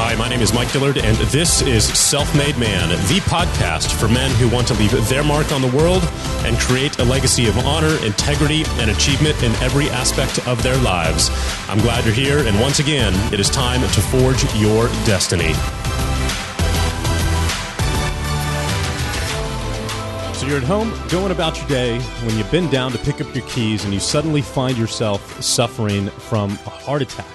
Hi, my name is Mike Dillard, and this is Self-Made Man, the podcast for men who want to leave their mark on the world and create a legacy of honor, integrity, and achievement in every aspect of their lives. I'm glad you're here, and once again, it is time to forge your destiny. So you're at home, going about your day, when you bend down to pick up your keys and you suddenly find yourself suffering from a heart attack.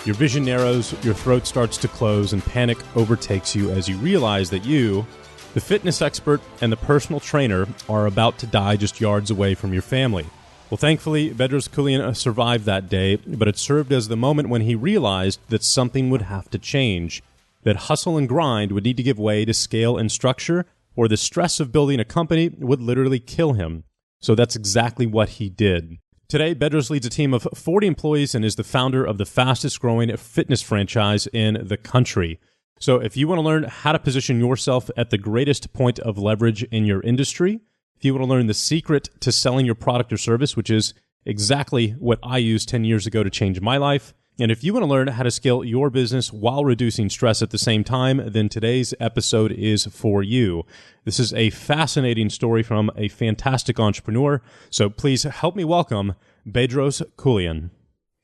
Your vision narrows, your throat starts to close, and panic overtakes you as you realize that you, the fitness expert and the personal trainer, are about to die just yards away from your family. Well, thankfully, Bedros Keuilian survived that day, but it served as the moment when he realized that something would have to change, that hustle and grind would need to give way to scale and structure, or the stress of building a company would literally kill him. So that's exactly what he did. Today, Bedros leads a team of 40 employees and is the founder of the fastest growing fitness franchise in the country. So if you want to learn how to position yourself at the greatest point of leverage in your industry, if you want to learn the secret to selling your product or service, which is exactly what I used 10 years ago to change my life, and if you want to learn how to scale your business while reducing stress at the same time, then today's episode is for you. This is a fascinating story from a fantastic entrepreneur, so please help me welcome Bedros Keuilian.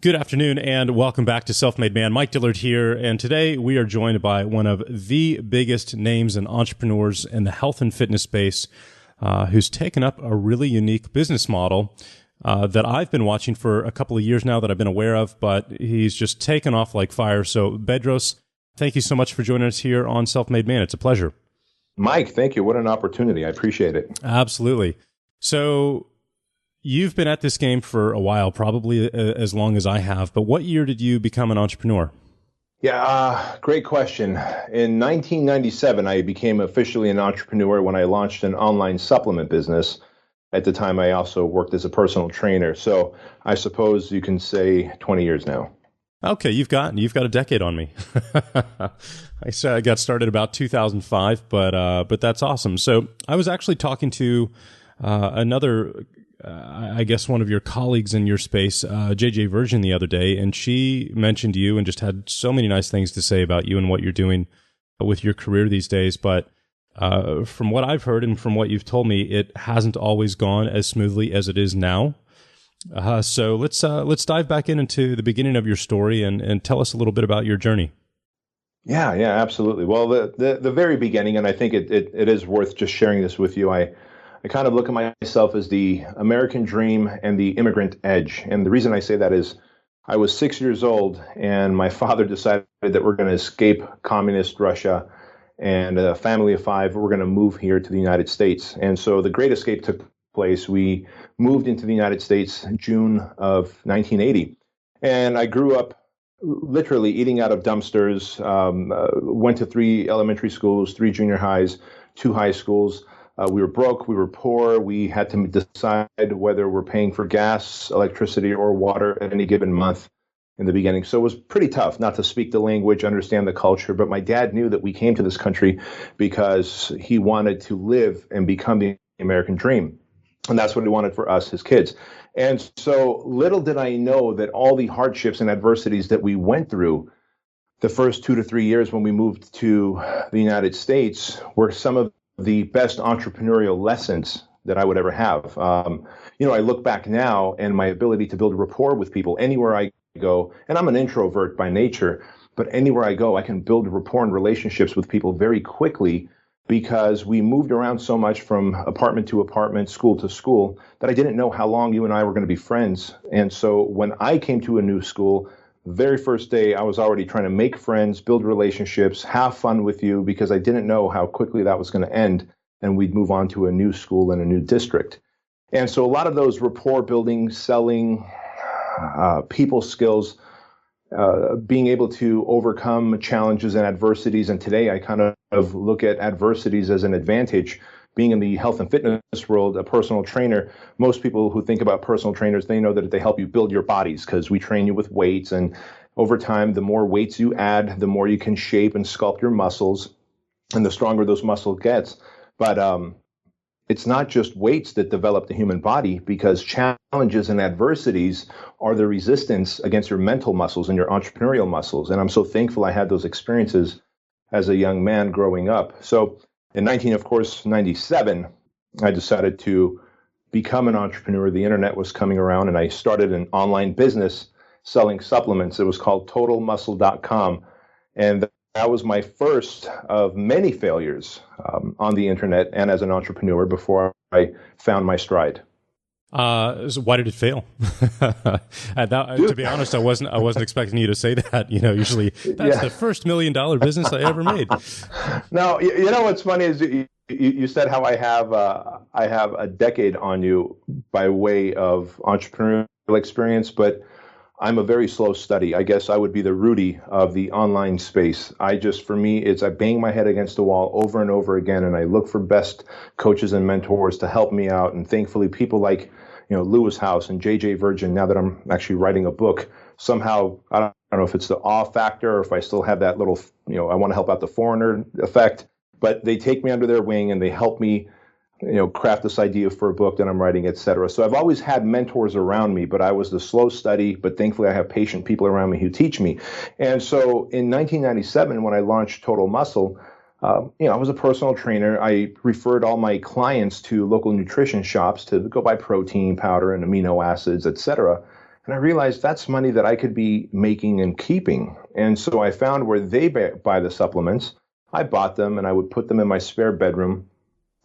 Good afternoon and welcome back to Self-Made Man. Mike Dillard here, and today we are joined by one of the biggest names and entrepreneurs in the health and fitness space who's taken up a really unique business model that I've been watching for a couple of years now that I've been aware of, but he's just taken off like fire. So Bedros, thank you so much for joining us here on Self-Made Man. It's a pleasure. Mike, thank you. What an opportunity. I appreciate it. Absolutely. So you've been at this game for a while, probably as long as I have, but what year did you become an entrepreneur? Yeah, great question. In 1997, I became officially an entrepreneur when I launched an online supplement business. At the time, I also worked as a personal trainer. So I suppose you can say 20 years now. Okay, you've got a decade on me. I got started about 2005, but that's awesome. So I was actually talking to another, I guess one of your colleagues in your space, JJ Virgin, the other day, and she mentioned you and just had so many nice things to say about you and what you're doing with your career these days. But from what I've heard and from what you've told me, it hasn't always gone as smoothly as it is now. So let's dive back into the beginning of your story and tell us a little bit about your journey. Yeah, absolutely. Well, the very beginning, and I think it is worth just sharing this with you. I kind of look at myself as the American dream and the immigrant edge. And the reason I say that is I was 6 years old and my father decided that we're going to escape communist Russia. And a family of five, we're going to move here to the United States. And so the Great Escape took place. We moved into the United States in June of 1980. And I grew up literally eating out of dumpsters, went to 3 elementary schools, 3 junior highs, 2 high schools. We were broke, we were poor. We had to decide whether we're paying for gas, electricity, or water at any given month in the beginning. So it was pretty tough not to speak the language, understand the culture. But my dad knew that we came to this country because he wanted to live and become the American dream. And that's what he wanted for us, his kids. And so little did I know that all the hardships and adversities that we went through the first 2 to 3 years when we moved to the United States were some of the best entrepreneurial lessons that I would ever have. I look back now and my ability to build rapport with people anywhere I go, and I'm an introvert by nature, but anywhere I go, I can build rapport and relationships with people very quickly because we moved around so much from apartment to apartment, school to school, that I didn't know how long you and I were going to be friends. And so when I came to a new school, very first day, I was already trying to make friends, build relationships, have fun with you, because I didn't know how quickly that was going to end and we'd move on to a new school in a new district. And so a lot of those rapport building, selling, people skills, being able to overcome challenges and adversities. And today I kind of look at adversities as an advantage. Being in the health and fitness world, a personal trainer, most people who think about personal trainers, they know that they help you build your bodies because we train you with weights. And over time, the more weights you add, the more you can shape and sculpt your muscles and the stronger those muscles gets. But it's not just weights that develop the human body, because challenges and adversities are the resistance against your mental muscles and your entrepreneurial muscles. And I'm so thankful I had those experiences as a young man growing up. So in 1997, I decided to become an entrepreneur. The internet was coming around, and I started an online business selling supplements. It was called totalmuscle.com. And that was my first of many failures on the internet and as an entrepreneur before I found my stride. So why did it fail? To be honest, I wasn't expecting you to say that. Usually that's the first $1 million business I ever made. Now, what's funny is you said how I have a decade on you by way of entrepreneurial experience, but I'm a very slow study. I guess I would be the Rudy of the online space. For me, I bang my head against the wall over and over again, and I look for best coaches and mentors to help me out. And thankfully, people like, Lewis House and JJ Virgin, now that I'm actually writing a book, somehow, I don't know if it's the awe factor or if I still have that little, I want to help out the foreigner effect, but they take me under their wing and they help me craft this idea for a book that I'm writing, et cetera. So I've always had mentors around me, but I was the slow study, but thankfully I have patient people around me who teach me. And so in 1997, when I launched Total Muscle, I was a personal trainer. I referred all my clients to local nutrition shops to go buy protein powder and amino acids, et cetera. And I realized that's money that I could be making and keeping. And so I found where they buy the supplements. I bought them and I would put them in my spare bedroom.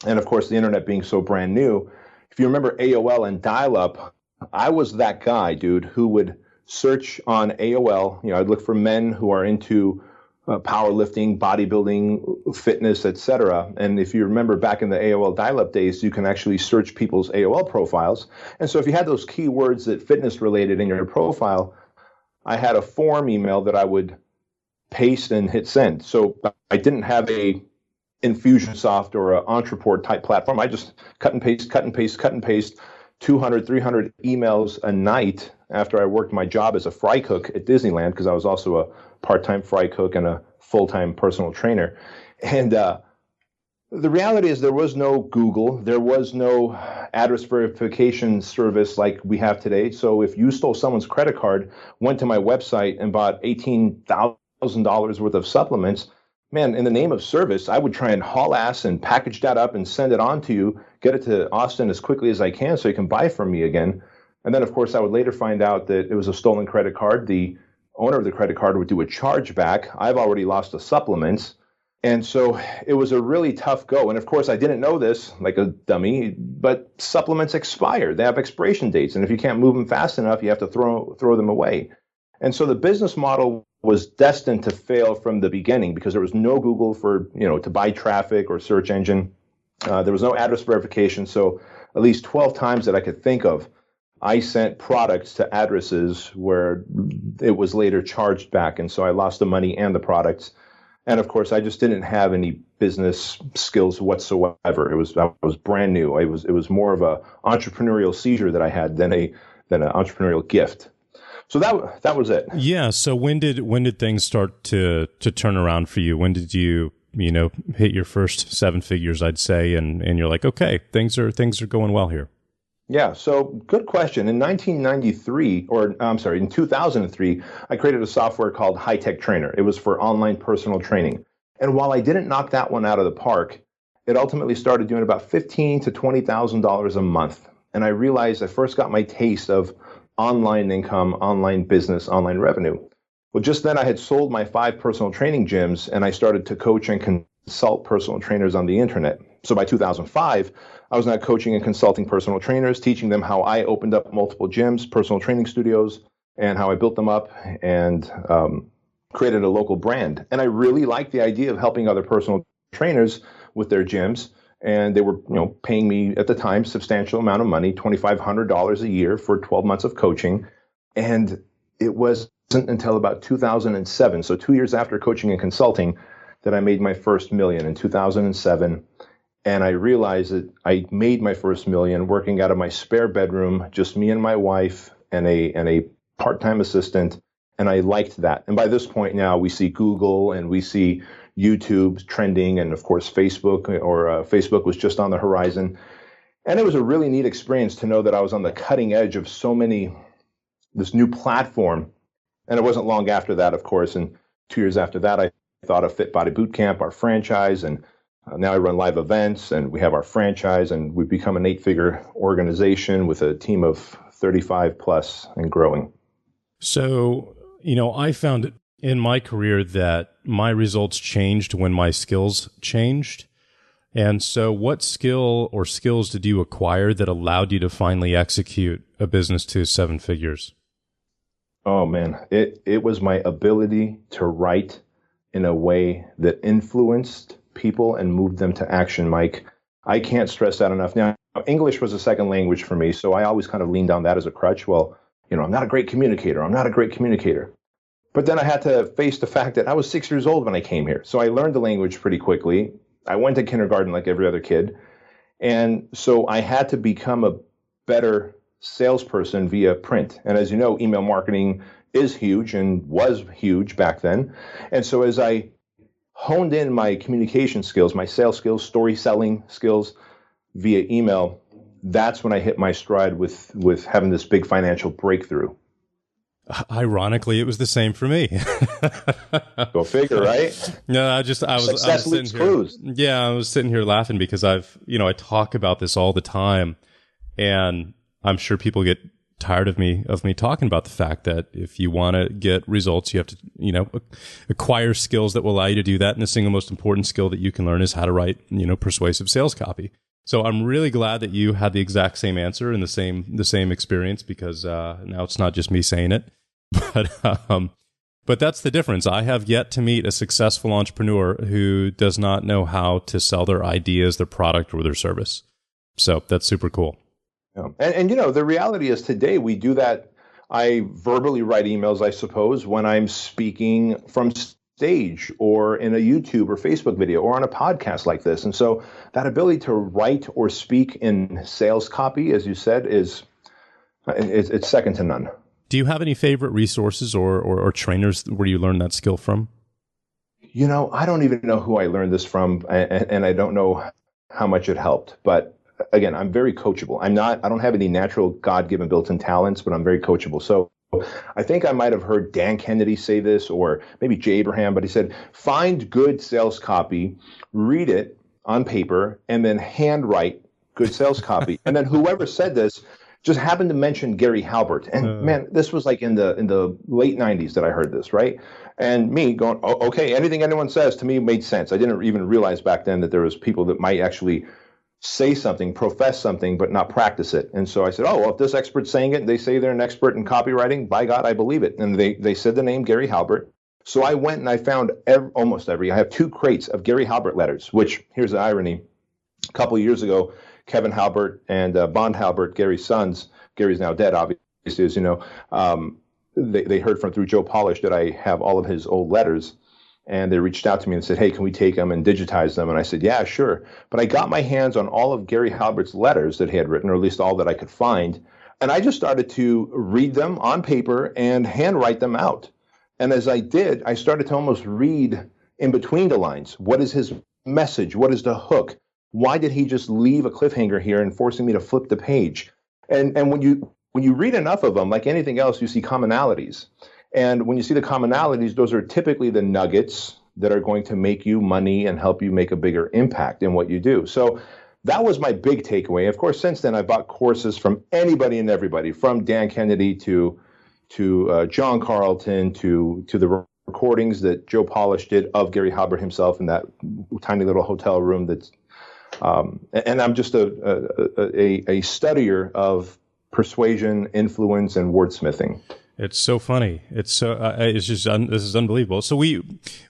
And of course, the internet being so brand new, if you remember AOL and dial-up, I was that guy, dude, who would search on AOL. I'd look for men who are into powerlifting, bodybuilding, fitness, etc. And if you remember back in the AOL dial-up days, you can actually search people's AOL profiles. And so if you had those keywords that fitness related in your profile, I had a form email that I would paste and hit send. So I didn't have a Infusionsoft or an Entreport type platform. I just cut and paste 200, 300 emails a night after I worked my job as a fry cook at Disneyland, because I was also a part-time fry cook and a full-time personal trainer. And the reality is there was no Google. There was no address verification service like we have today. So if you stole someone's credit card, went to my website and bought $18,000 worth of supplements, man, in the name of service, I would try and haul ass and package that up and send it on to you, get it to Austin as quickly as I can so you can buy from me again. And then, of course, I would later find out that it was a stolen credit card. The owner of the credit card would do a chargeback. I've already lost the supplements. And so it was a really tough go. And of course, I didn't know this like a dummy, but supplements expire. They have expiration dates. And if you can't move them fast enough, you have to throw them away. And so the business model was destined to fail from the beginning because there was no Google for, to buy traffic or search engine. There was no address verification. So at least 12 times that I could think of, I sent products to addresses where it was later charged back. And so I lost the money and the products. And of course, I just didn't have any business skills whatsoever. I was brand new. It was more of a entrepreneurial seizure that I had than an entrepreneurial gift. So that was it. Yeah. So when did things start to turn around for you? When did you hit your first seven figures, I'd say, and you're like, okay, things are going well here? Yeah. So good question. In 2003, I created a software called High Tech Trainer. It was for online personal training. And while I didn't knock that one out of the park, it ultimately started doing about $15,000 to $20,000 a month. And I realized I first got my taste of online income, online business, online revenue. Well, just then I had sold my 5 personal training gyms and I started to coach and consult personal trainers on the internet. So by 2005, I was now coaching and consulting personal trainers, teaching them how I opened up multiple gyms, personal training studios, and how I built them up and created a local brand. And I really liked the idea of helping other personal trainers with their gyms. And they were, paying me at the time substantial amount of money, $2,500 a year for 12 months of coaching. And it wasn't until about 2007, so 2 years after coaching and consulting, that I made my first million in 2007. And I realized that I made my first million working out of my spare bedroom, just me and my wife and a part-time assistant. And I liked that. And by this point now, we see Google and we see, YouTube trending, and of course Facebook, or Facebook was just on the horizon. And it was a really neat experience to know that I was on the cutting edge of this new platform. And it wasn't long after that, of course, and 2 years after that, I thought of Fit Body Bootcamp, our franchise, and now I run live events, and we have our franchise, and we've become an 8-figure organization with a team of 35 plus and growing. So, I found it in my career that my results changed when my skills changed. And so what skill or skills did you acquire that allowed you to finally execute a business to 7 figures? Oh, man. It was my ability to write in a way that influenced people and moved them to action, Mike. I can't stress that enough. Now, English was a second language for me, so I always kind of leaned on that as a crutch. Well, I'm not a great communicator. But then I had to face the fact that I was 6 years old when I came here. So I learned the language pretty quickly. I went to kindergarten like every other kid. And so I had to become a better salesperson via print. And as you know, email marketing is huge and was huge back then. And so as I honed in my communication skills, my sales skills, story selling skills via email, that's when I hit my stride with having this big financial breakthrough. Ironically, it was the same for me. Go figure, right? No, I was sitting here. Yeah, I was sitting here laughing because I talk about this all the time, and I'm sure people get tired of me talking about the fact that if you want to get results, you have to, acquire skills that will allow you to do that. And the single most important skill that you can learn is how to write, persuasive sales copy. So I'm really glad that you had the exact same answer and the same experience, because now it's not just me saying it. But that's the difference. I have yet to meet a successful entrepreneur who does not know how to sell their ideas, their product, or their service. So that's super cool. Yeah. And the reality is today we do that. I verbally write emails, I suppose, when I'm speaking from stage or in a YouTube or Facebook video or on a podcast like this. And so that ability to write or speak in sales copy, as you said, it's second to none. Do you have any favorite resources or trainers where you learned that skill from? I don't even know who I learned this from, and I don't know how much it helped. But again, I'm very coachable. I don't have any natural God-given built-in talents, but I'm very coachable. So I think I might have heard Dan Kennedy say this, or maybe Jay Abraham, but he said, find good sales copy, read it on paper, and then handwrite good sales copy. And then whoever said this just happened to mention Gary Halbert. And man, this was like in the late 90s that I heard this, right? And me going, oh, okay, anything anyone says to me made sense. I didn't even realize back then that there was people that might actually say something, profess something, but not practice it. And so I said, if this expert's saying it, they say they're an expert in copywriting, by God, I believe it. And they said the name Gary Halbert. So I went and I found I have 2 crates of Gary Halbert letters, which, here's the irony. A couple of years ago, Kevin Halbert and Bond Halbert, Gary's sons, Gary's now dead, obviously, as you know, they heard through Joe Polish that I have all of his old letters. And they reached out to me and said, hey, can we take them and digitize them? And I said, yeah, sure. But I got my hands on all of Gary Halbert's letters that he had written, or at least all that I could find. And I just started to read them on paper and handwrite them out. And as I did, I started to almost read in between the lines. What is his message? What is the hook? Why did he just leave a cliffhanger here and forcing me to flip the page? And when you read enough of them, like anything else, you see commonalities. And when you see the commonalities, those are typically the nuggets that are going to make you money and help you make a bigger impact in what you do. So that was my big takeaway. Of course, since then, I bought courses from anybody and everybody, from Dan Kennedy to John Carlton to the recordings that Joe Polish did of Gary Halbert himself in that tiny little hotel room. And I'm just a studier of persuasion, influence, and wordsmithing. It's so funny. It's just this is unbelievable. So we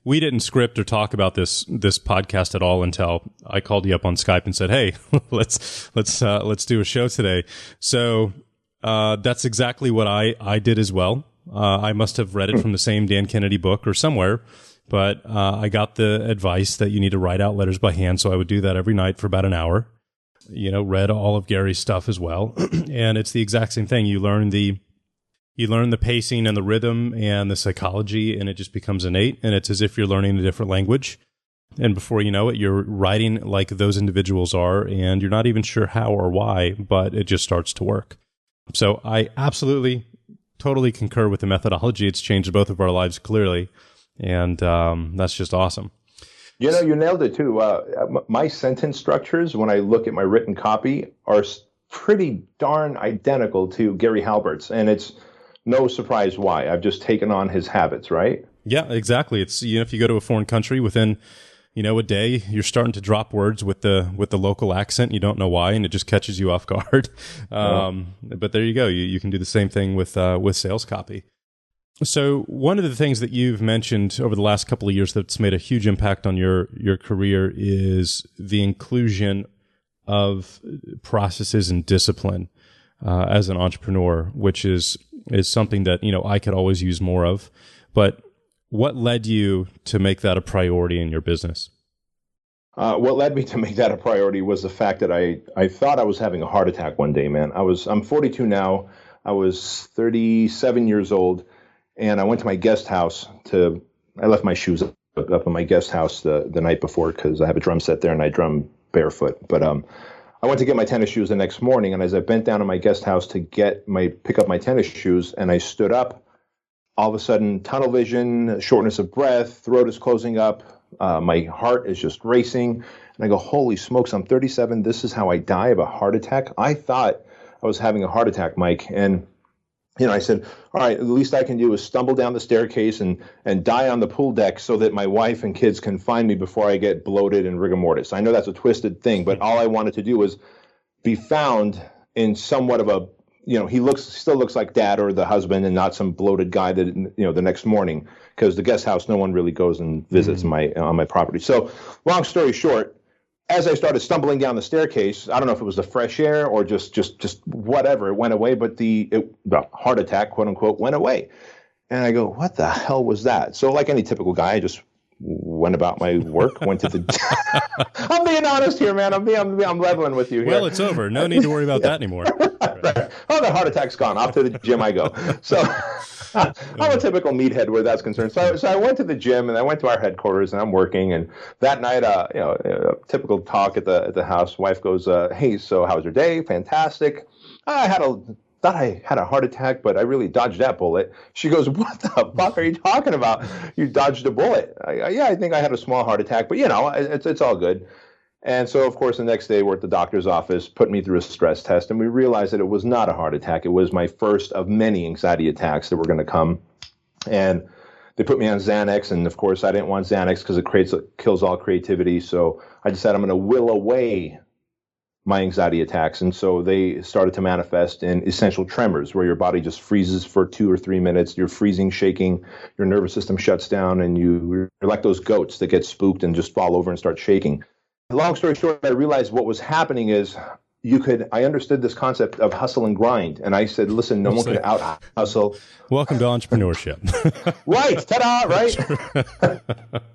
didn't script or talk about this podcast at all until I called you up on Skype and said, "Hey, let's do a show today." So that's exactly what I did as well. I must have read it from the same Dan Kennedy book or somewhere, but I got the advice that you need to write out letters by hand. So I would do that every night for about an hour. Read all of Gary's stuff as well, and it's the exact same thing. You learn the pacing and the rhythm and the psychology, and it just becomes innate. And it's as if you're learning a different language. And before you know it, you're writing like those individuals are, and you're not even sure how or why, but it just starts to work. So I absolutely, totally concur with the methodology. It's changed both of our lives clearly, and that's just awesome. You know, you nailed it too. My sentence structures, when I look at my written copy, are pretty darn identical to Gary Halbert's, and it's no surprise why. I've just taken on his habits, right? Yeah, exactly. It's, if you go to a foreign country, within a day, you're starting to drop words with the local accent. You don't know why, and it just catches you off guard. But there you go. You can do the same thing with sales copy. So one of the things that you've mentioned over the last couple of years that's made a huge impact on your career is the inclusion of processes and discipline as an entrepreneur, which is something that I could always use more of. But what led you to make that a priority in your business? What led me to make that a priority was the fact that I thought I was having a heart attack one day, man. I'm 42 now. I was 37 years old, and I went to my guest house I left my shoes up in my guest house the night before because I have a drum set there and I drum barefoot. But I went to get my tennis shoes the next morning, and as I bent down to my guest house to pick up my tennis shoes, and I stood up, all of a sudden, tunnel vision, shortness of breath, throat is closing up, my heart is just racing, and I go, holy smokes, I'm 37, this is how I die of a heart attack? I thought I was having a heart attack, Mike, and I said, all right, the least I can do is stumble down the staircase and die on the pool deck so that my wife and kids can find me before I get bloated and rigor mortis. I know that's a twisted thing, but all I wanted to do was be found in somewhat of a, he still looks like dad or the husband and not some bloated guy that, the next morning, because the guest house, no one really goes and visits on my property. So long story short, as I started stumbling down the staircase, I don't know if it was the fresh air or just whatever, it went away, but the heart attack, quote unquote, went away. And I go, what the hell was that? So like any typical guy, I just went about my work, went to the, I'm being honest here, man. I'm leveling with you here. Well, it's over. No need to worry about that anymore. Right. Oh, the heart attack's gone. Off to the gym I go. So I'm a typical meathead where that's concerned. So I went to the gym and I went to our headquarters and I'm working. And that night, a typical talk at the house. Wife goes, "Hey, so how was your day?" "Fantastic. Thought I had a heart attack, but I really dodged that bullet." She goes, "What the fuck are you talking about? You dodged a bullet?" "Yeah, I think I had a small heart attack, but it's all good." And so, of course, the next day we're at the doctor's office, put me through a stress test, and we realized that it was not a heart attack. It was my first of many anxiety attacks that were going to come. And they put me on Xanax, and of course, I didn't want Xanax because it kills all creativity. So I decided I'm going to will away my anxiety attacks. And so they started to manifest in essential tremors, where your body just freezes for 2 or 3 minutes. You're freezing, shaking, your nervous system shuts down, and you're like those goats that get spooked and just fall over and start shaking. Long story short, I realized what was happening is I understood this concept of hustle and grind. And I said, listen, no one can out hustle. Welcome to entrepreneurship. Right. Ta-da. Right.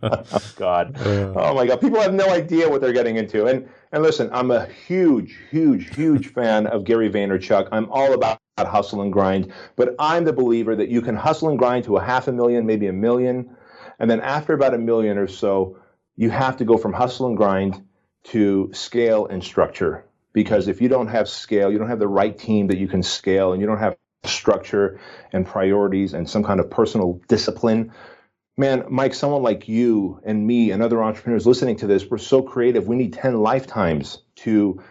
Oh, God. Oh, my God. People have no idea what they're getting into. And listen, I'm a huge, huge, huge fan of Gary Vaynerchuk. I'm all about hustle and grind. But I'm the believer that you can hustle and grind to 500,000, maybe 1 million. And then after about 1 million or so, you have to go from hustle and grind to scale and structure. Because if you don't have scale, you don't have the right team that you can scale, and you don't have structure and priorities and some kind of personal discipline. Man, Mike, someone like you and me and other entrepreneurs listening to this, we're so creative. We need 10 lifetimes to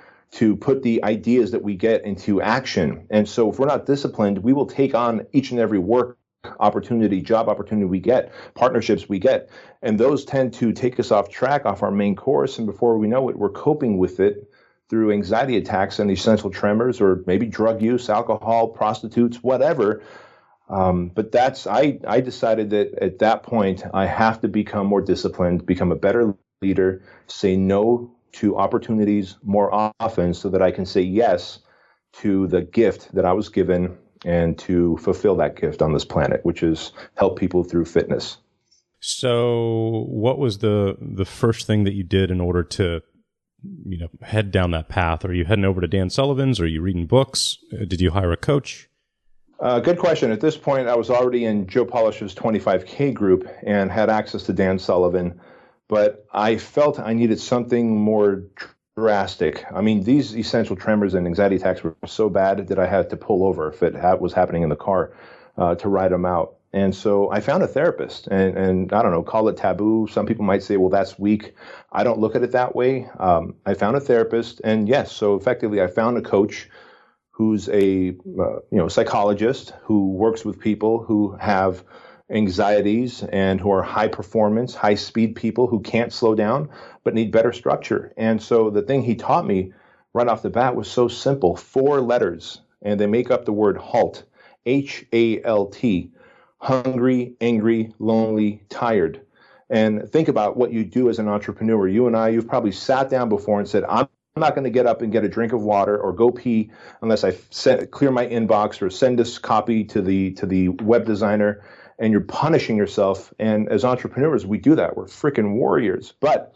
put the ideas that we get into action. And so if we're not disciplined, we will take on each and every job opportunity we get, partnerships we get, and those tend to take us off track, off our main course, and before we know it, we're coping with it through anxiety attacks and essential tremors, or maybe drug use, alcohol, prostitutes, whatever. But I decided that at that point, I have to become more disciplined, become a better leader, say no to opportunities more often so that I can say yes to the gift that I was given and to fulfill that gift on this planet, which is help people through fitness. So what was the first thing that you did in order to, head down that path? Are you heading over to Dan Sullivan's? Are you reading books? Did you hire a coach? Good question. At this point, I was already in Joe Polish's 25K group and had access to Dan Sullivan. but I felt I needed something more drastic. I mean, these essential tremors and anxiety attacks were so bad that I had to pull over if it was happening in the car to ride them out. And so I found a therapist, and I don't know, call it taboo. Some people might say, well, that's weak. I don't look at it that way. I found a therapist, and yes, so effectively I found a coach who's a psychologist who works with people who have anxieties and who are high performance, high speed people who can't slow down but need better structure. And so the thing he taught me right off the bat was so simple, 4 letters, and they make up the word HALT, HALT, hungry, angry, lonely, tired. And think about what you do as an entrepreneur. You and I, you've probably sat down before and said, I'm not going to get up and get a drink of water or go pee unless I clear my inbox or send this copy to the web designer. And you're punishing yourself. And as entrepreneurs, we do that. We're freaking warriors. But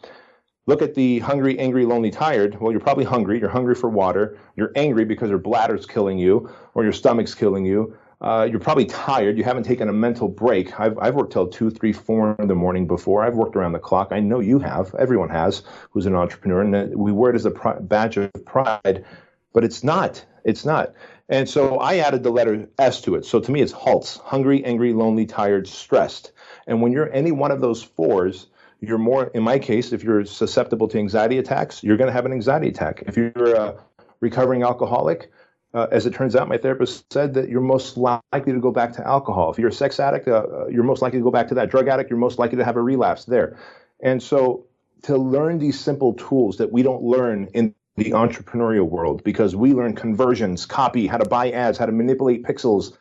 look at the hungry, angry, lonely, tired. Well, you're probably hungry. You're hungry for water. You're angry because your bladder's killing you or your stomach's killing you. You're probably tired. You haven't taken a mental break. I've worked till 2, 3, 4 in the morning before. I've worked around the clock. I know you have. Everyone has who's an entrepreneur. And we wear it as a badge of pride. But it's not. It's not. And so I added the letter S to it. So to me, it's HALTs, hungry, angry, lonely, tired, stressed. And when you're any one of those 4s, you're more, in my case, if you're susceptible to anxiety attacks, you're going to have an anxiety attack. If you're a recovering alcoholic, as it turns out, my therapist said that you're most likely to go back to alcohol. If you're a sex addict, you're most likely to go back to that. Drug addict, you're most likely to have a relapse there. And so to learn these simple tools that we don't learn in the entrepreneurial world, because we learn conversions, copy, how to buy ads, how to manipulate pixels,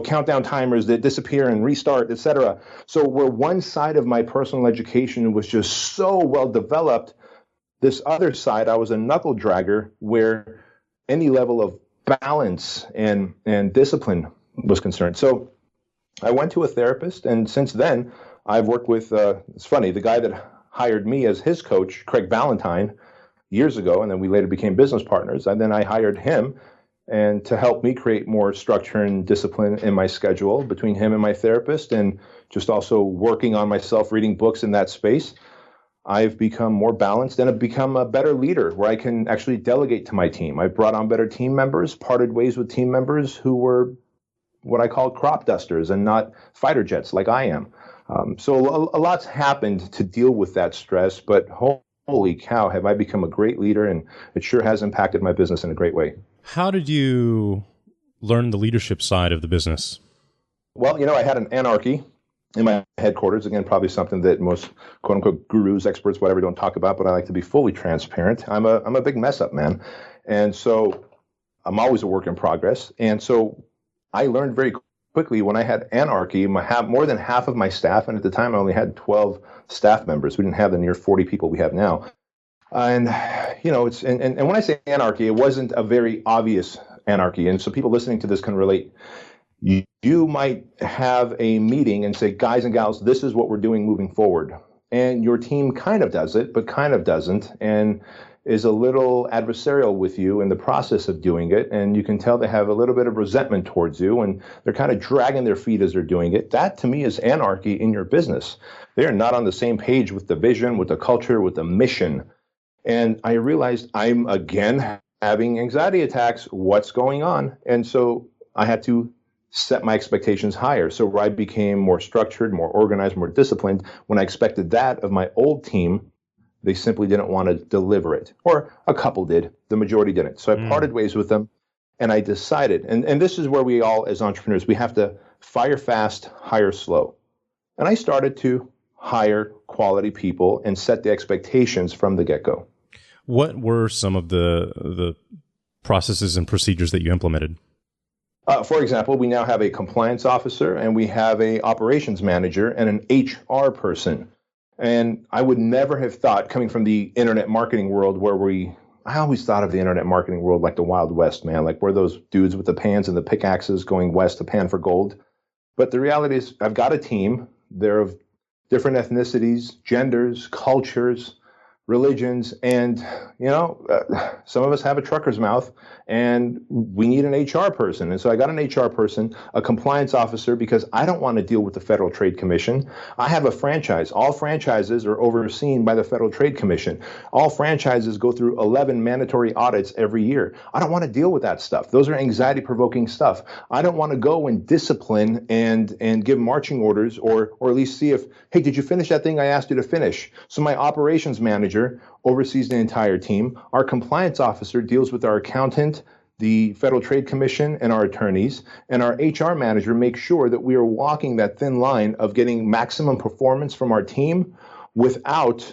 countdown timers that disappear and restart, etc. So where one side of my personal education was just so well developed, this other side, I was a knuckle dragger where any level of balance and discipline was concerned. So I went to a therapist, and since then I've worked with, it's funny, the guy that hired me as his coach, Craig Valentine, years ago, and then we later became business partners. And then I hired him and to help me create more structure and discipline in my schedule between him and my therapist, and just also working on myself, reading books in that space. I've become more balanced and I've become a better leader where I can actually delegate to my team. I've brought on better team members, parted ways with team members who were what I call crop dusters and not fighter jets like I am. So a lot's happened to deal with that stress, but holy cow, have I become a great leader, and it sure has impacted my business in a great way. How did you learn the leadership side of the business? Well, I had an anarchy in my headquarters. Again, probably something that most quote unquote gurus, experts, whatever, don't talk about, but I like to be fully transparent. I'm a big mess up, man. And so I'm always a work in progress. And so I learned very quickly when I had anarchy, more than half of my staff, and at the time I only had 12 staff members. We didn't have the near 40 people we have now. And, it's, and when I say anarchy, it wasn't a very obvious anarchy. And so people listening to this can relate. You might have a meeting and say, guys and gals, this is what we're doing moving forward. And your team kind of does it, but kind of doesn't, and is a little adversarial with you in the process of doing it. And you can tell they have a little bit of resentment towards you, and they're kind of dragging their feet as they're doing it. That, to me, is anarchy in your business. They're not on the same page with the vision, with the culture, with the mission. And I realized I'm, again, having anxiety attacks. What's going on? And so I had to set my expectations higher. So where I became more structured, more organized, more disciplined, when I expected that of my old team, they simply didn't want to deliver it. Or a couple did. The majority didn't. So I parted ways with them, and I decided, and this is where we all, as entrepreneurs, we have to fire fast, hire slow. And I started to hire quality people and set the expectations from the get-go. What were some of the processes and procedures that you implemented? For example, we now have a compliance officer, and we have a operations manager and an HR person. And I would never have thought, coming from the internet marketing world, I always thought of the internet marketing world like the Wild West, man, like we're those dudes with the pans and the pickaxes going west to pan for gold. But the reality is I've got a team. They're of different ethnicities, genders, cultures, religions, and some of us have a trucker's mouth, and we need an HR person. And so I got an HR person, a compliance officer, because I don't want to deal with the Federal Trade Commission. I have a franchise. All franchises are overseen by the Federal Trade Commission. All franchises go through 11 mandatory audits every year. I don't want to deal with that stuff. Those are anxiety-provoking stuff. I don't want to go and discipline and give marching orders, or at least see if, hey, did you finish that thing I asked you to finish? So my operations manager oversees the entire team. Our compliance officer deals with our accountant, the Federal Trade Commission, and our attorneys. And our HR manager makes sure that we are walking that thin line of getting maximum performance from our team without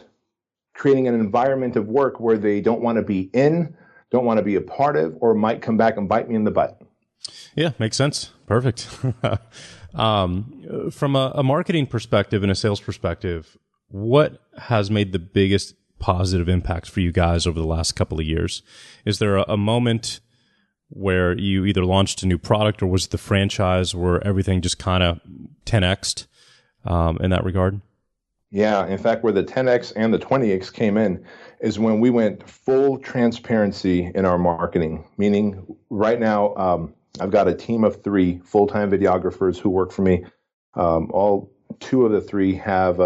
creating an environment of work where they don't want to be in, don't want to be a part of, or might come back and bite me in the butt. Yeah, makes sense. Perfect. From a marketing perspective and a sales perspective, what has made the biggest positive impact for you guys over the last couple of years? Is there a moment where you either launched a new product, or was it the franchise where everything just kind of 10x'd in that regard? Yeah, in fact, where the 10x and the 20x came in is when we went full transparency in our marketing. Meaning, right now, I've got a team of 3 full-time videographers who work for me. All 2 of the 3 have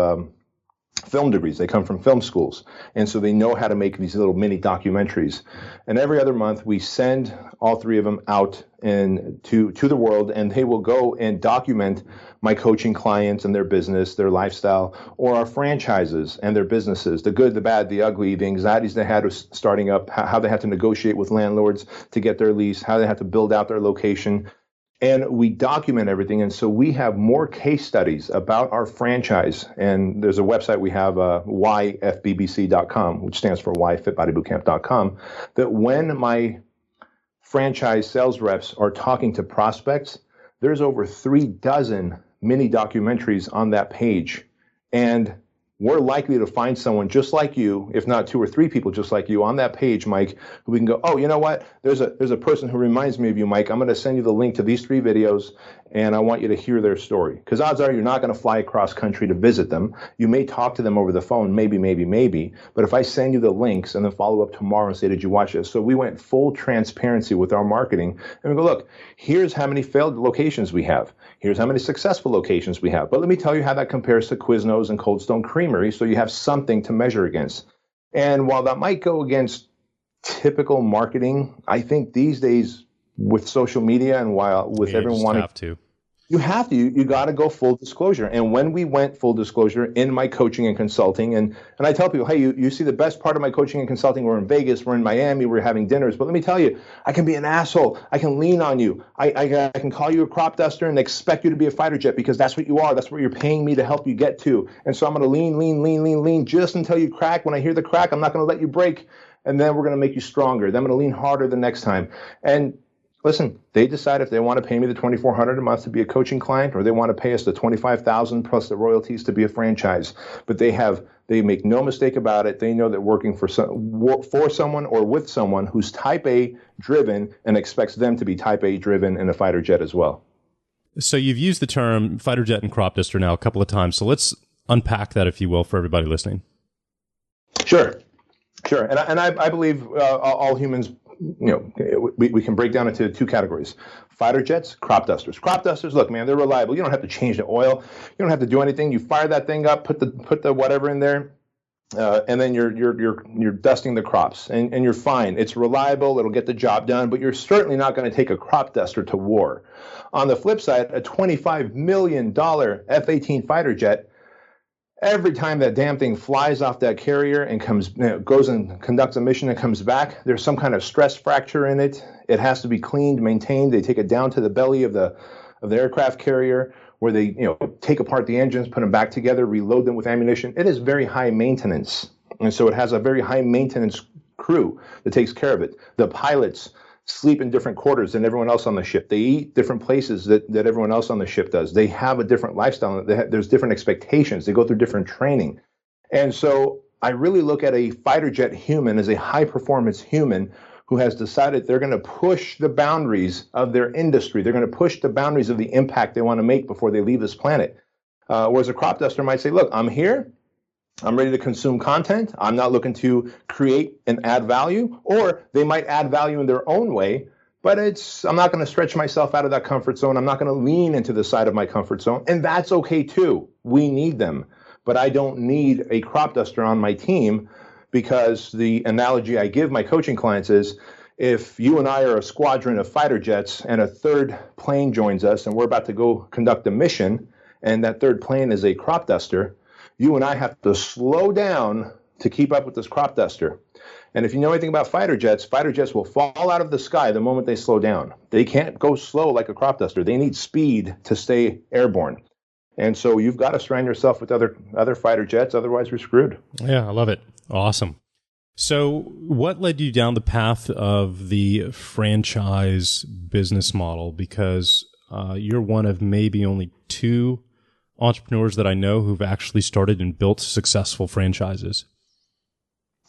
film degrees. They come from film schools. And so they know how to make these little mini documentaries. And every other month, we send all 3 of them out to the world, and they will go and document my coaching clients and their business, their lifestyle, or our franchises and their businesses, the good, the bad, the ugly, the anxieties they had with starting up, how they had to negotiate with landlords to get their lease, how they had to build out their location. And we document everything. And so we have more case studies about our franchise. And there's a website we have, yfbbc.com, which stands for yfitbodybootcamp.com, that when my franchise sales reps are talking to prospects, there's over 3 dozen mini documentaries on that page. And we're likely to find someone just like you, if not 2 or 3 people just like you on that page, Mike, who we can go, oh, you know what? There's a person who reminds me of you, Mike. I'm going to send you the link to these 3 videos, and I want you to hear their story. Because odds are you're not going to fly across country to visit them. You may talk to them over the phone, maybe. But if I send you the links and then follow up tomorrow and say, did you watch this? So we went full transparency with our marketing. And we go, look, here's how many failed locations we have. Here's how many successful locations we have. But let me tell you how that compares to Quiznos and Cold Stone Creamery, so you have something to measure against. And while that might go against typical marketing, I think these days with social media and everyone wanting, you have to. You got to go full disclosure. And when we went full disclosure in my coaching and consulting, and I tell people, hey, you see the best part of my coaching and consulting, we're in Vegas, we're in Miami, we're having dinners. But let me tell you, I can be an asshole. I can lean on you. I can call you a crop duster and expect you to be a fighter jet, because that's what you are. That's what you're paying me to help you get to. And so I'm going to lean just until you crack. When I hear the crack, I'm not going to let you break. And then we're going to make you stronger. Then I'm going to lean harder the next time. And listen, they decide if they want to pay me the $2,400 a month to be a coaching client, or they want to pay us the $25,000 plus the royalties to be a franchise. But they make no mistake about it. They know that working for someone or with someone who's type A driven and expects them to be type A driven in a fighter jet as well. So you've used the term fighter jet and crop duster now a couple of times. So let's unpack that, if you will, for everybody listening. Sure. And I believe all humans, we can break down into 2 categories: fighter jets, crop dusters. Crop dusters, look, man, they're reliable. You don't have to change the oil. You don't have to do anything. You fire that thing up, put the whatever in there, and then you're dusting the crops, and you're fine. It's reliable. It'll get the job done, but you're certainly not going to take a crop duster to war. On the flip side, a $25 million F-18 fighter jet, every time that damn thing flies off that carrier and goes and conducts a mission and comes back, there's some kind of stress fracture in it. It has to be cleaned, maintained. They take it down to the belly of the aircraft carrier, where they take apart the engines, put them back together, reload them with ammunition. It is very high maintenance, and so it has a very high maintenance crew that takes care of it. The pilots sleep in different quarters than everyone else on the ship. They eat different places that everyone else on the ship does. They have a different lifestyle. There's different expectations. They go through different training. And so I really look at a fighter jet human as a high performance human who has decided they're going to push the boundaries of their industry. They're going to push the boundaries of the impact they want to make before they leave this planet. Whereas a crop duster might say, look, I'm here. I'm ready to consume content. I'm not looking to create and add value, or they might add value in their own way, but I'm not going to stretch myself out of that comfort zone. I'm not going to lean into the side of my comfort zone, and that's okay too. We need them, but I don't need a crop duster on my team, because the analogy I give my coaching clients is, if you and I are a squadron of fighter jets and a third plane joins us and we're about to go conduct a mission, and that third plane is a crop duster, you and I have to slow down to keep up with this crop duster. And if you know anything about fighter jets will fall out of the sky the moment they slow down. They can't go slow like a crop duster. They need speed to stay airborne. And so you've got to surround yourself with other fighter jets, otherwise we're screwed. Yeah, I love it. Awesome. So what led you down the path of the franchise business model? Because you're one of maybe only 2 entrepreneurs that I know who've actually started and built successful franchises.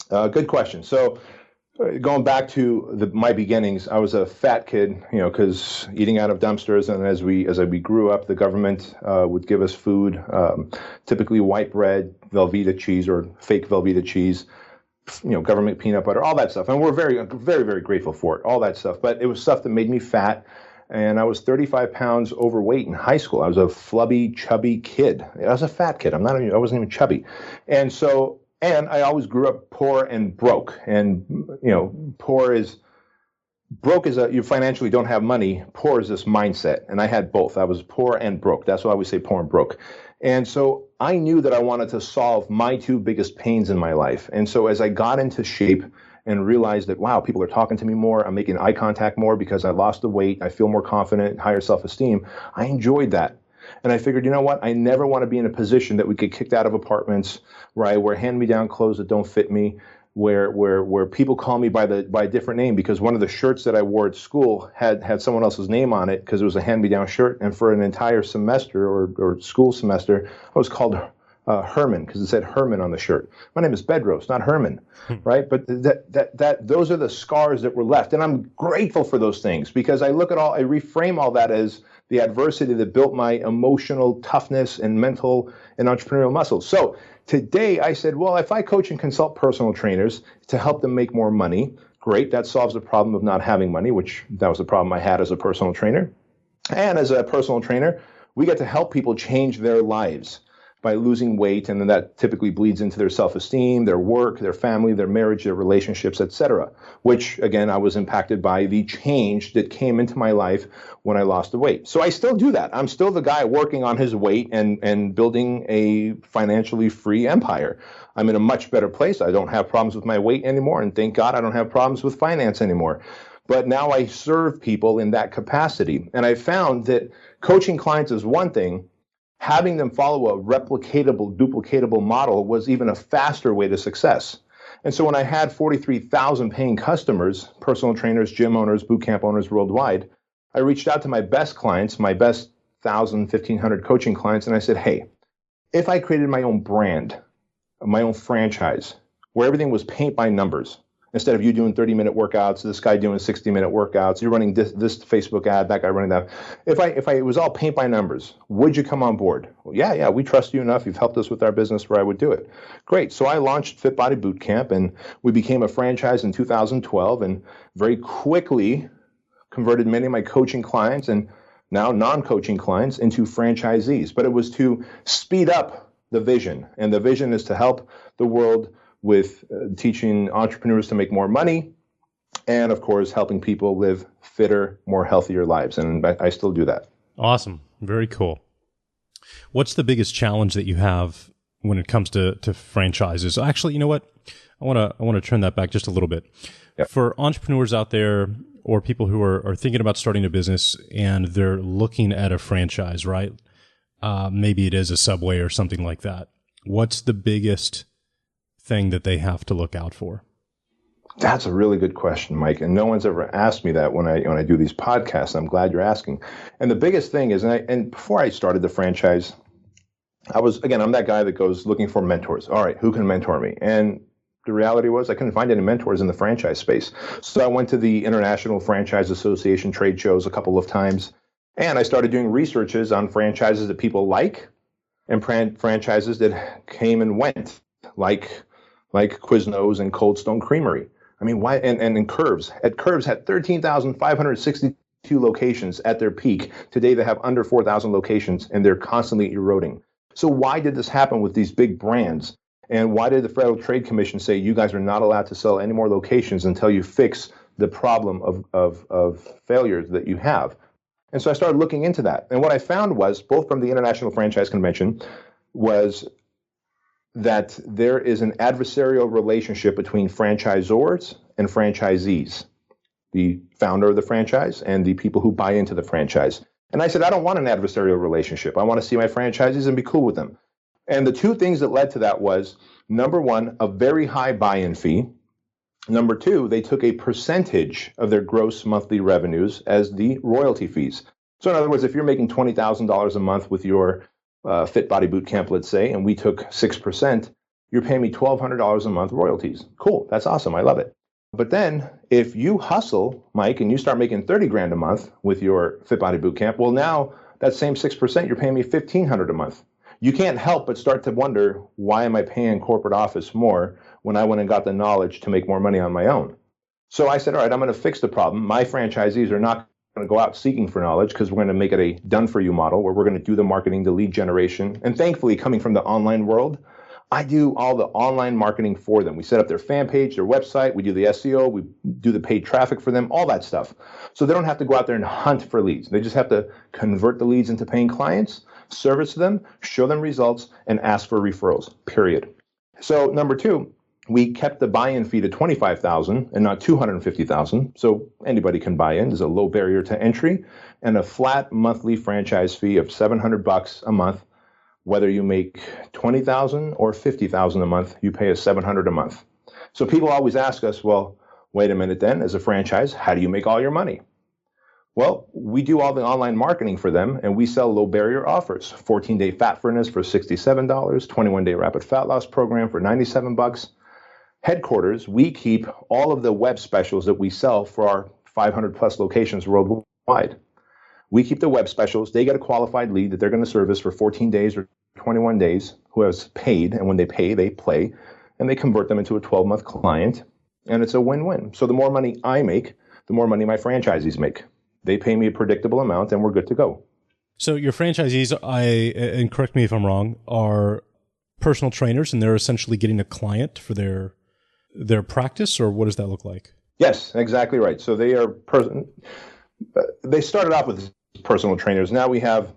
Good question. So going back to my beginnings, I was a fat kid, because eating out of dumpsters. And as we grew up, the government would give us food, typically white bread, Velveeta cheese or fake Velveeta cheese, government peanut butter, all that stuff. And we're very, very, very grateful for it, all that stuff. But it was stuff that made me fat. And I was 35 pounds overweight in high school. I was a flubby, chubby kid. I was a fat kid. I wasn't even chubby. And I always grew up poor and broke. And, broke is you financially don't have money. Poor is this mindset. And I had both. I was poor and broke. That's why we say poor and broke. And so I knew that I wanted to solve my 2 biggest pains in my life. And so as I got into shape and realized that, wow, people are talking to me more, I'm making eye contact more because I lost the weight, I feel more confident, higher self-esteem, I enjoyed that. And I figured, you know what, I never want to be in a position that we get kicked out of apartments, where I wear hand-me-down clothes that don't fit me, where people call me by a different name, because one of the shirts that I wore at school had someone else's name on it because it was a hand-me-down shirt. And for an entire semester or school semester, I was called Herman because it said Herman on the shirt. My name is Bedros, not Herman, right? But those are the scars that were left. And I'm grateful for those things, because I reframe all that as the adversity that built my emotional toughness and mental and entrepreneurial muscles. So today I said, well, if I coach and consult personal trainers to help them make more money, great. That solves the problem of not having money, which that was the problem I had as a personal trainer. And as a personal trainer, we get to help people change their lives by losing weight, and then that typically bleeds into their self-esteem, their work, their family, their marriage, their relationships, etc. Which, again, I was impacted by the change that came into my life when I lost the weight. So I still do that. I'm still the guy working on his weight and building a financially free empire. I'm in a much better place. I don't have problems with my weight anymore, and thank God I don't have problems with finance anymore. But now I serve people in that capacity. And I found that coaching clients is one thing. Having them follow a replicatable, duplicatable model was even a faster way to success. And so when I had 43,000 paying customers, personal trainers, gym owners, boot camp owners worldwide, I reached out to my best clients, my best 1,000, 1,500 coaching clients, and I said, hey, if I created my own brand, my own franchise, where everything was paint by numbers, instead of you doing 30-minute workouts, this guy doing 60-minute workouts, you're running this Facebook ad, that guy running that. If it was all paint by numbers, would you come on board? Well, yeah, we trust you enough. You've helped us with our business where I would do it. Great. So I launched Fit Body Boot Camp, and we became a franchise in 2012, and very quickly converted many of my coaching clients and now non-coaching clients into franchisees. But it was to speed up the vision, and the vision is to help the world with teaching entrepreneurs to make more money, and of course, helping people live fitter, more healthier lives. And I still do that. Awesome. Very cool. What's the biggest challenge that you have when it comes to franchises? Actually, you know what? I want to turn that back just a little bit. Yep. For entrepreneurs out there or people who are thinking about starting a business and they're looking at a franchise, right? Maybe it is a Subway or something like that. What's the biggest thing that they have to look out for? That's a really good question, Mike. And no one's ever asked me that when I do these podcasts. I'm glad you're asking. And the biggest thing is, and before I started the franchise, I'm that guy that goes looking for mentors. All right, who can mentor me? And the reality was I couldn't find any mentors in the franchise space. So I went to the International Franchise Association trade shows a couple of times, and I started doing researches on franchises that people like and franchises that came and went. like Quiznos and Cold Stone Creamery. I mean, why? And Curves. Curves had 13,562 locations at their peak. Today they have under 4,000 locations, and they're constantly eroding. So why did this happen with these big brands? And why did the Federal Trade Commission say you guys are not allowed to sell any more locations until you fix the problem of failures that you have? And so I started looking into that. And what I found was, both from the International Franchise Convention, was that there is an adversarial relationship between franchisors and franchisees, the founder of the franchise and the people who buy into the franchise. And I said, I don't want an adversarial relationship. I want to see my franchisees and be cool with them. And the two things that led to that was, number one, a very high buy-in fee. Number two, they took a percentage of their gross monthly revenues as the royalty fees. So in other words, if you're making $20,000 a month with your Fit Body Bootcamp, let's say, and we took 6%, you're paying me $1,200 a month royalties. Cool. That's awesome. I love it. But then if you hustle, Mike, and you start making 30 grand a month with your Fit Body Bootcamp, well, now that same 6%, you're paying me $1,500 a month. You can't help but start to wonder, why am I paying corporate office more when I went and got the knowledge to make more money on my own? So I said, all right, I'm going to fix the problem. My franchisees are not going to go out seeking for knowledge, because we're going to make it a done-for-you model where we're going to do the marketing, the lead generation. And thankfully, coming from the online world, I do all the online marketing for them. We set up their fan page, their website. We do the SEO. We do the paid traffic for them, all that stuff. So they don't have to go out there and hunt for leads. They just have to convert the leads into paying clients, service them, show them results, and ask for referrals, period. So number two, we kept the buy-in fee to $25,000 and not $250,000. So anybody can buy in. There's a low barrier to entry, and a flat monthly franchise fee of $700 a month. Whether you make $20,000 or $50,000 a month, you pay us $700 a month. So people always ask us, well, wait a minute then, as a franchise, how do you make all your money? Well, we do all the online marketing for them, and we sell low barrier offers. 14-day fat furnace for $67, 21-day rapid fat loss program for $97. Headquarters, we keep all of the web specials that we sell for our 500 plus locations worldwide. We keep the web specials. They get a qualified lead that they're going to service for 14 days or 21 days, who has paid. And when they pay, they play, and they convert them into a 12-month client. And it's a win-win. So the more money I make, the more money my franchisees make. They pay me a predictable amount, and we're good to go. So your franchisees, and correct me if I'm wrong, are personal trainers, and they're essentially getting a client for their practice, or what does that look like? Yes, exactly right. So they are they started off with personal trainers. Now we have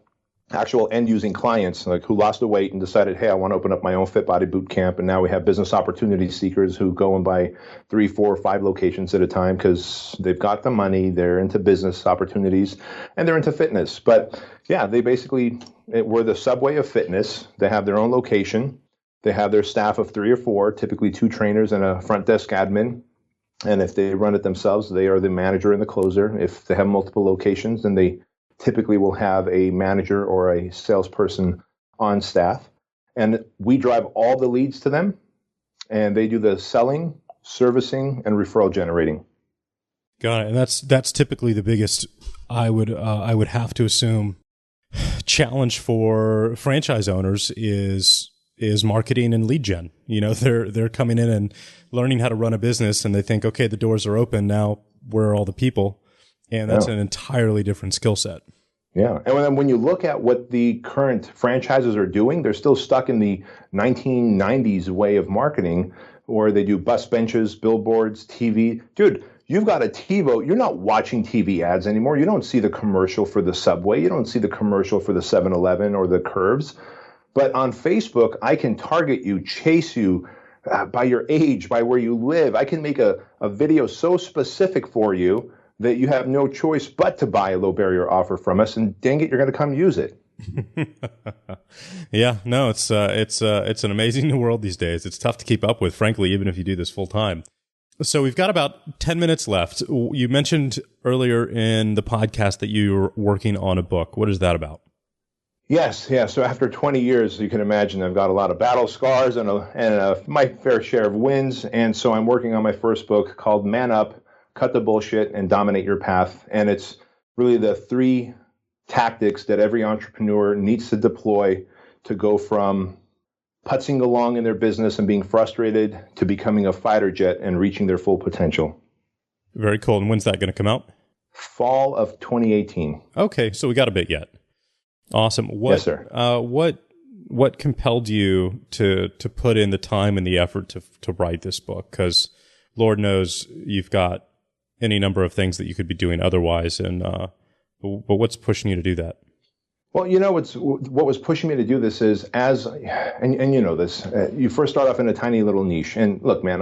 actual end-using clients, like who lost the weight and decided, hey, I want to open up my own Fit Body Bootcamp. And now we have business opportunity seekers who go and buy 3, 4, 5 locations at a time because they've got the money, they're into business opportunities, and they're into fitness. But yeah, they basically we're the Subway of fitness. They have their own location. They have their staff of 3 or 4, typically 2 trainers and a front desk admin. And if they run it themselves, they are the manager and the closer. If they have multiple locations, then they typically will have a manager or a salesperson on staff. And we drive all the leads to them, and they do the selling, servicing, and referral generating. Got it. And that's typically the biggest, I would have to assume, challenge for franchise owners is marketing and lead gen. You know, they're coming in and learning how to run a business, and they think, okay, the doors are open now. Where are all the people? And that's an entirely different skill set. Yeah. And when you look at what the current franchises are doing, they're still stuck in the 1990s way of marketing, where they do bus benches, billboards, TV. Dude, you've got a TiVo. You're not watching TV ads anymore. You don't see the commercial for the Subway. You don't see the commercial for the 7-Eleven or the Curves. But on Facebook, I can target you, chase you by your age, by where you live. I can make a video so specific for you that you have no choice but to buy a low barrier offer from us, and dang it, you're going to come use it. Yeah, no, it's an amazing new world these days. It's tough to keep up with, frankly, even if you do this full time. So we've got about 10 minutes left. You mentioned earlier in the podcast that you're working on a book. What is that about? Yes, yeah. So after 20 years, you can imagine I've got a lot of battle scars and my fair share of wins. And so I'm working on my first book called Man Up, Cut the Bullshit, and Dominate Your Path. And it's really the 3 tactics that every entrepreneur needs to deploy to go from putzing along in their business and being frustrated to becoming a fighter jet and reaching their full potential. Very cool. And when's that going to come out? Fall of 2018. Okay, so we got a bit yet. Awesome. Yes, sir. What compelled you to put in the time and the effort to write this book? Because Lord knows you've got any number of things that you could be doing otherwise, and but what's pushing you to do that? Well, what was pushing me to do this is and you know this, you first start off in a tiny little niche. And look, man,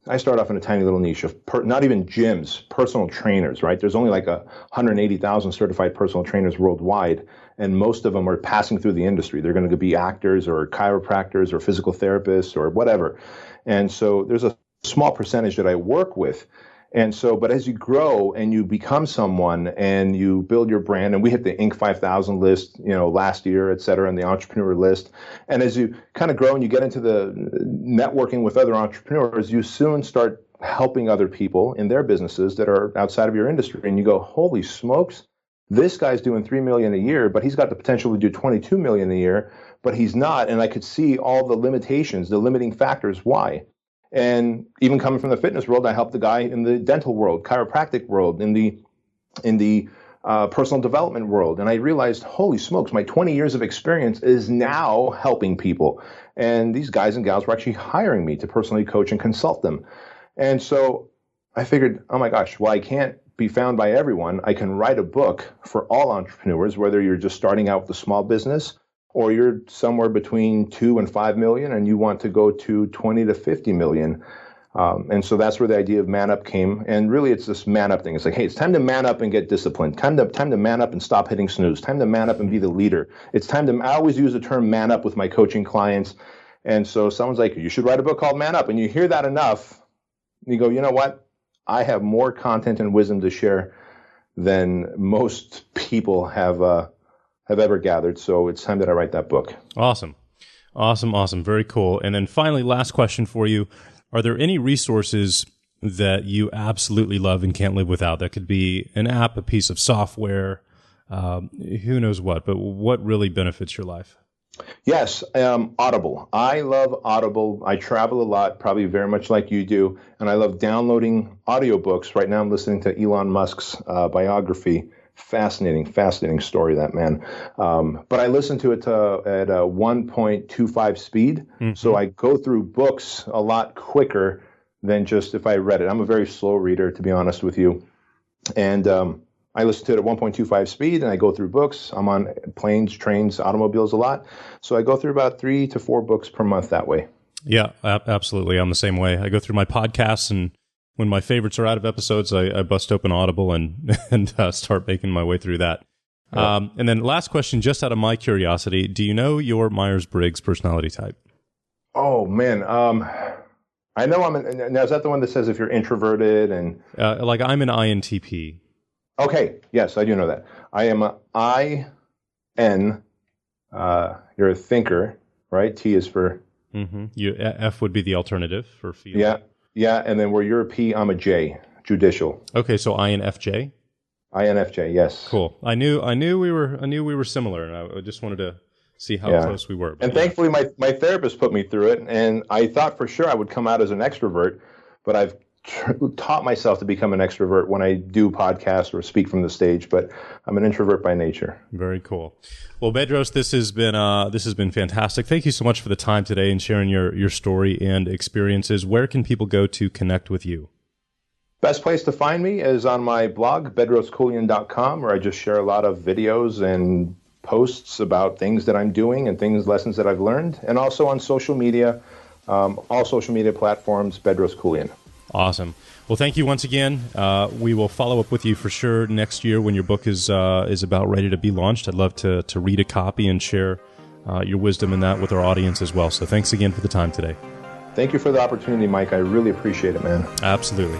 I start off in a tiny little niche of not even gyms, personal trainers, right? There's only like 180,000 certified personal trainers worldwide, and most of them are passing through the industry. They're going to be actors or chiropractors or physical therapists or whatever. And so there's a small percentage that I work with. And so, but as you grow and you become someone and you build your brand, and we hit the Inc. 5000 list, last year, et cetera, and the entrepreneur list. And as you kind of grow and you get into the networking with other entrepreneurs, you soon start helping other people in their businesses that are outside of your industry. And you go, holy smokes, this guy's doing $3 million a year, but he's got the potential to do $22 million a year, but he's not. And I could see all the limitations, the limiting factors, why. And even coming from the fitness world, I helped the guy in the dental world, chiropractic world, in the personal development world. And I realized, holy smokes, my 20 years of experience is now helping people. And these guys and gals were actually hiring me to personally coach and consult them. And so I figured, oh my gosh, well, I can't be found by everyone. I can write a book for all entrepreneurs, whether you're just starting out with a small business or you're somewhere between 2 and 5 million and you want to go to 20 to 50 million. And so that's where the idea of Man Up came. And really, it's this man up thing. It's like, hey, it's time to man up and get disciplined. Time to man up and stop hitting snooze. Time to man up and be the leader. It's time to, I always use the term man up with my coaching clients. And so someone's like, you should write a book called Man Up. And you hear that enough, and you go, you know what? I have more content and wisdom to share than most people have ever gathered. So it's time that I write that book. Awesome. Very cool. And then finally, last question for you. Are there any resources that you absolutely love and can't live without? That could be an app, a piece of software, who knows what, but what really benefits your life? Yes, Audible. I love Audible. I travel a lot, probably very much like you do, and I love downloading audiobooks. Right now I'm listening to Elon Musk's biography. Fascinating story, that man. But I listen to it at 1.25 speed. Mm-hmm. So I go through books a lot quicker than just if I read it. I'm a very slow reader, to be honest with you. And I listen to it at 1.25 speed, and I go through books. I'm on planes, trains, automobiles a lot. So I go through about 3 to 4 books per month that way. Yeah, absolutely. I'm the same way. I go through my podcasts, and when my favorites are out of episodes, I bust open Audible and start making my way through that. Yeah. And then last question, just out of my curiosity, do you know your Myers-Briggs personality type? Oh, man. I know now, is that the one that says if you're introverted and... like I'm an INTP. Okay. Yes, I do know that. I am an IN. You're a thinker, right? T is for... Mm-hmm. F would be the alternative for feel. Yeah, and then where you're a P, I'm a J, judicial. Okay, so INFJ? INFJ, yes. Cool. I knew we were similar, and I just wanted to see how close we were. And thankfully, my therapist put me through it, and I thought for sure I would come out as an extrovert, but I've taught myself to become an extrovert when I do podcasts or speak from the stage, but I'm an introvert by nature. Very cool. Well, Bedros, this has been fantastic. Thank you so much for the time today and sharing your story and experiences. Where can people go to connect with you? Best place to find me is on my blog, bedroskeuilian.com, where I just share a lot of videos and posts about things that I'm doing and lessons that I've learned, and also on social media, all social media platforms, Bedros Keuilian. Awesome. Well, thank you once again. We will follow up with you for sure next year when your book is about ready to be launched. I'd love to read a copy and share your wisdom in that with our audience as well. So thanks again for the time today. Thank you for the opportunity, Mike. I really appreciate it, man. Absolutely.